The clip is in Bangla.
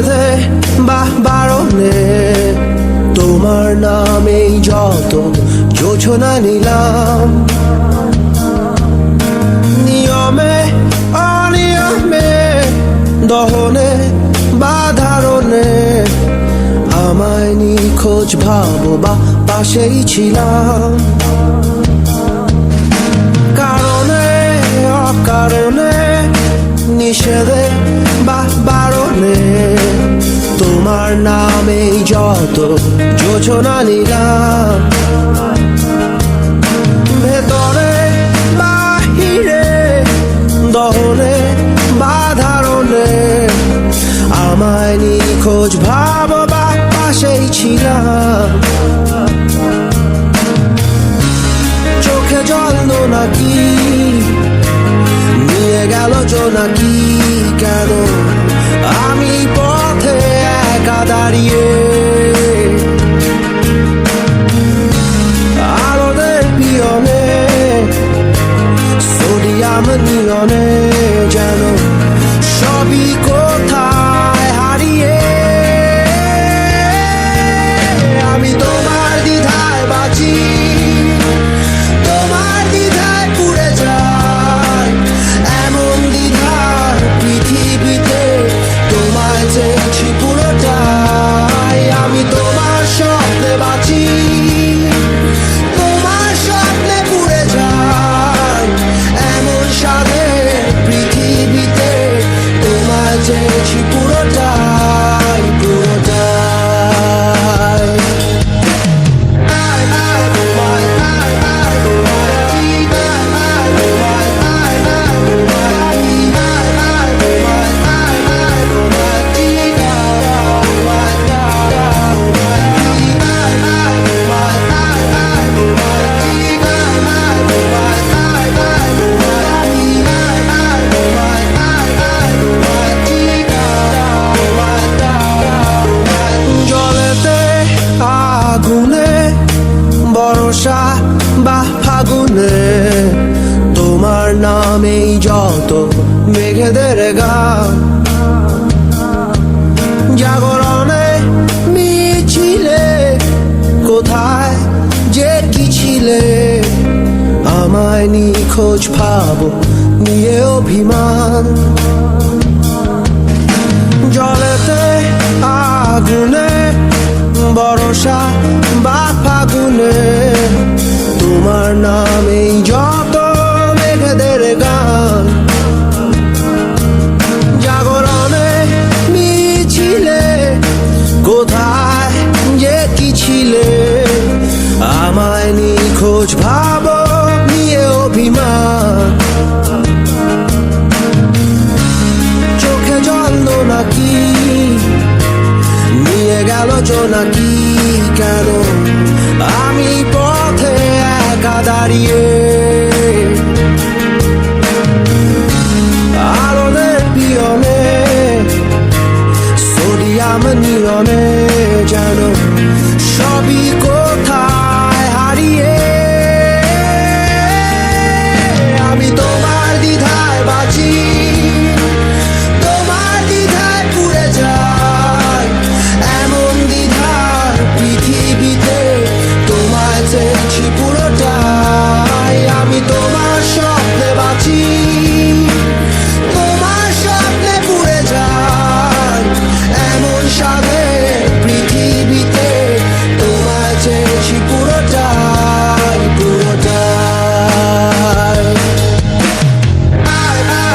নিষেধে বা বারণে তোমার নামেই যত যোজনা নিলাম, নিয়মে অনিয়মে দহনে বা ধারণে আমায় নিখোঁজ ভাবো বা পাশেই ছিলাম। কারণে অকারণে নিষেধে বা বারণে তোমার নামেই যত যোজনা নিলাম, ভেতরে বাহিরে দহনে বা ধারণে আমায় নিখোঁজ ভাবো বা পাশেই ছিলাম। চোখে জল নাকি নিয়ে গেল জোনাকি, কেন আমি পথে একা দাঁড়িয়ে আলোদের পিয়নে সোডিয়াম নিয়নে যেন সবই কোথায় হারিয়ে। আমি তোমার দ্বিধায় বাঁচি, তোমার দ্বিধায় পুড়ে যাই, এমন দ্বিধার পৃথিবীতে তোমায় চেয়েছি পুরোটাই। আমি তোমার স্বপ্নে বাঁচি, তোমার স্বপ্নে পুড়ে যাই, এমন স্বাদের পৃথিবীতে তোমায় চেয়েছি পুরোটাই পুরোটাই। আগুনে বর্ষা বা ফাগুনে তোমার নামেই যত মেঘেদের গান, জাগরণে মিছিলে কোথায় যে কি ছিলে আমায় নিখোঁজ ভাবো নিয়ে অভিমান। জলেতে আগুনে বর্ষা বা ফাগুনে তোমার নামেই যত মেঘেদের গান, জাগরণে মিছিলে কোথায় যে কি ছিলে আমায় নিখোঁজ ভাবো নিয়ে অভিমান। চোখে জল নাকি নিয়ে গেল জোনাকি, কেন আমি পথে একা দাঁড়িয়ে আলোদের পিয়নে সোডিয়াম নিয়নে